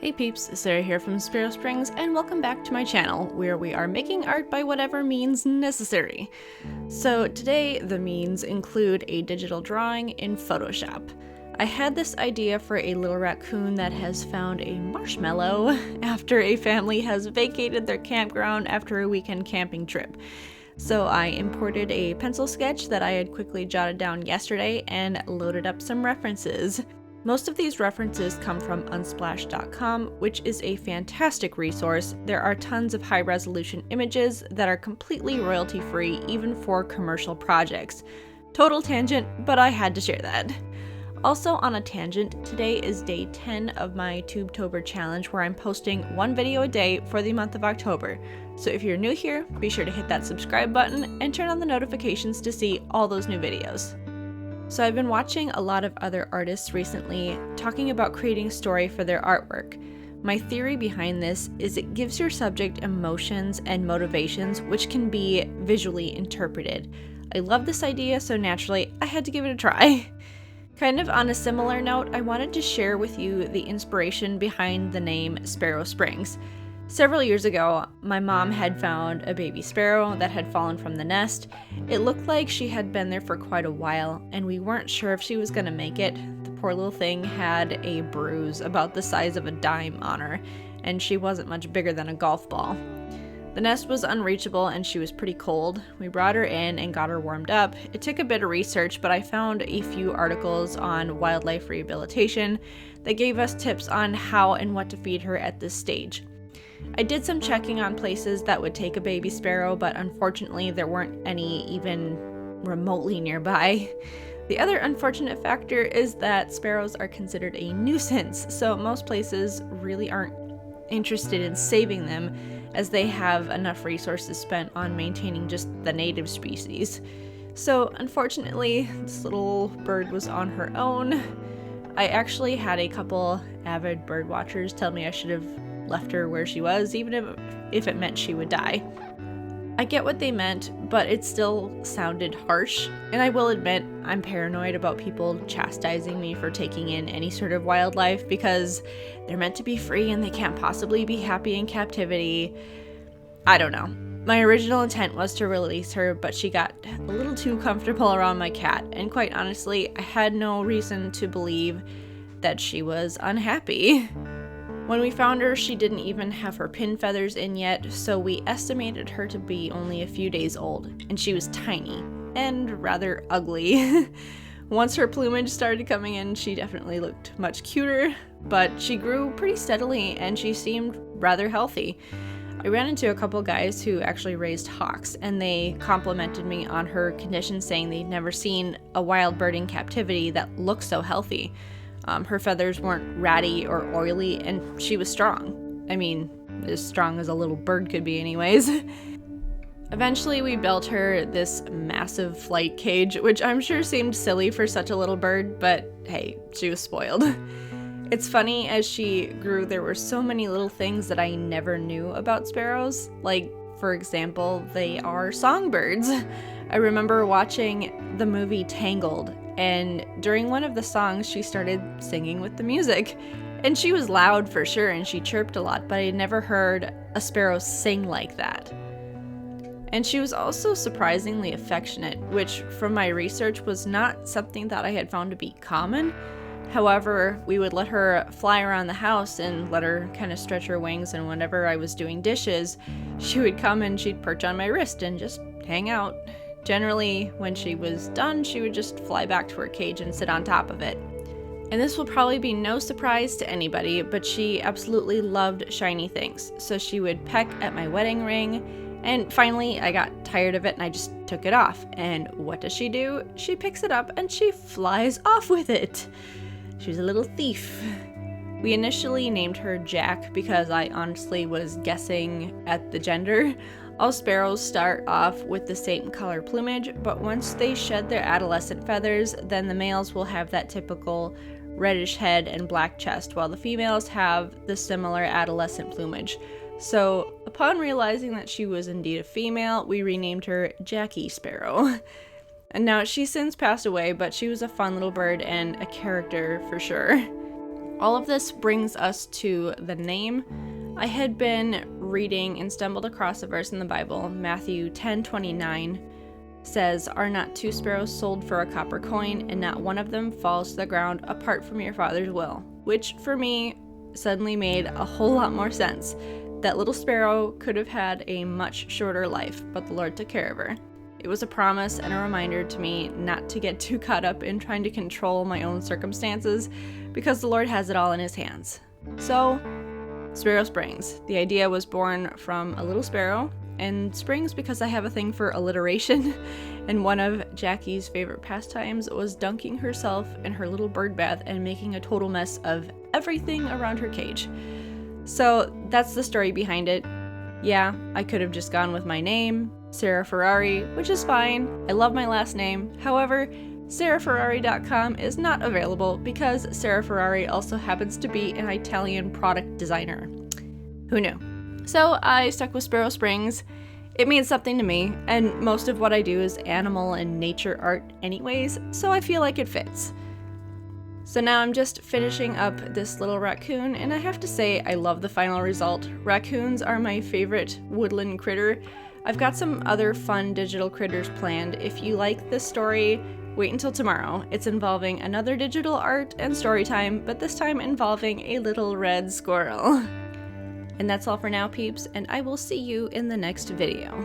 Hey peeps, Sara here from Sparrow Springs, and welcome back to my channel, where we are making art by whatever means necessary. So today, the means include a digital drawing in Photoshop. I had this idea for a little raccoon that has found a marshmallow after a family has vacated their campground after a weekend camping trip. So I imported a pencil sketch that I had quickly jotted down yesterday and loaded up some references. Most of these references come from Unsplash.com, which is a fantastic resource. There are tons of high-resolution images that are completely royalty-free, even for commercial projects. Total tangent, but I had to share that. Also on a tangent, today is day 10 of my Tubetober challenge, where I'm posting one video a day for the month of October. So if you're new here, be sure to hit that subscribe button and turn on the notifications to see all those new videos. So I've been watching a lot of other artists recently talking about creating story for their artwork. My theory behind this is it gives your subject emotions and motivations which can be visually interpreted. I love this idea, so naturally I had to give it a try. Kind of on a similar note, I wanted to share with you the inspiration behind the name Sparrow Springs. Several years ago, my mom had found a baby sparrow that had fallen from the nest. It looked like she had been there for quite a while, and we weren't sure if she was gonna make it. The poor little thing had a bruise about the size of a dime on her, and she wasn't much bigger than a golf ball. The nest was unreachable and she was pretty cold. We brought her in and got her warmed up. It took a bit of research, but I found a few articles on wildlife rehabilitation that gave us tips on how and what to feed her at this stage. I did some checking on places that would take a baby sparrow, but unfortunately there weren't any even remotely nearby. The other unfortunate factor is that sparrows are considered a nuisance, so most places really aren't interested in saving them, as they have enough resources spent on maintaining just the native species. So unfortunately, this little bird was on her own. I actually had a couple avid bird watchers tell me I should have left her where she was, even if it meant she would die. I get what they meant, but it still sounded harsh, and I will admit I'm paranoid about people chastising me for taking in any sort of wildlife because they're meant to be free and they can't possibly be happy in captivity. I don't know. My original intent was to release her, but she got a little too comfortable around my cat, and quite honestly, I had no reason to believe that she was unhappy. When we found her, she didn't even have her pin feathers in yet, so we estimated her to be only a few days old, and she was tiny and rather ugly. Once her plumage started coming in, she definitely looked much cuter, but she grew pretty steadily and she seemed rather healthy. I ran into a couple guys who actually raised hawks, and they complimented me on her condition, saying they'd never seen a wild bird in captivity that looked so healthy. Her feathers weren't ratty or oily, and she was strong. I mean, as strong as a little bird could be anyways. Eventually we built her this massive flight cage, which I'm sure seemed silly for such a little bird, but hey, she was spoiled. It's funny, as she grew, there were so many little things that I never knew about sparrows. Like, for example, they are songbirds. I remember watching the movie Tangled, and during one of the songs she started singing with the music. And she was loud for sure, and she chirped a lot, but I had never heard a sparrow sing like that. And she was also surprisingly affectionate, which from my research was not something that I had found to be common. However, we would let her fly around the house and let her kind of stretch her wings, and whenever I was doing dishes, she would come and she'd perch on my wrist and just hang out. Generally, when she was done, she would just fly back to her cage and sit on top of it. And this will probably be no surprise to anybody, but she absolutely loved shiny things. So she would peck at my wedding ring, and finally I got tired of it and I just took it off. And what does she do? She picks it up and she flies off with it. She's a little thief. We initially named her Jack because I honestly was guessing at the gender. All sparrows start off with the same color plumage, but once they shed their adolescent feathers, then the males will have that typical reddish head and black chest, while the females have the similar adolescent plumage. So, upon realizing that she was indeed a female, we renamed her Jackie Sparrow. And now she's since passed away, but she was a fun little bird and a character for sure. All of this brings us to the name. I had been reading and stumbled across a verse in the Bible. Matthew 10:29 says, "Are not 2 sparrows sold for a copper coin, and not one of them falls to the ground apart from your Father's will?" Which for me suddenly made a whole lot more sense. That little sparrow could have had a much shorter life, but the Lord took care of her. It was a promise and a reminder to me not to get too caught up in trying to control my own circumstances, because the Lord has it all in his hands. So, Sparrow Springs. The idea was born from a little sparrow, and Springs because I have a thing for alliteration, and one of Jackie's favorite pastimes was dunking herself in her little bird bath and making a total mess of everything around her cage. So that's the story behind it. Yeah, I could have just gone with my name, Sara Ferrari, which is fine. I love my last name. However, SaraFerrari.com is not available because Sara Ferrari also happens to be an Italian product designer. Who knew? So I stuck with Sparrow Springs. It means something to me, and most of what I do is animal and nature art anyways, so I feel like it fits. So now I'm just finishing up this little raccoon, and I have to say I love the final result. Raccoons are my favorite woodland critter. I've got some other fun digital critters planned. If you like this story, wait until tomorrow. It's involving another digital art and story time, but this time involving a little red squirrel. And that's all for now, peeps, and I will see you in the next video.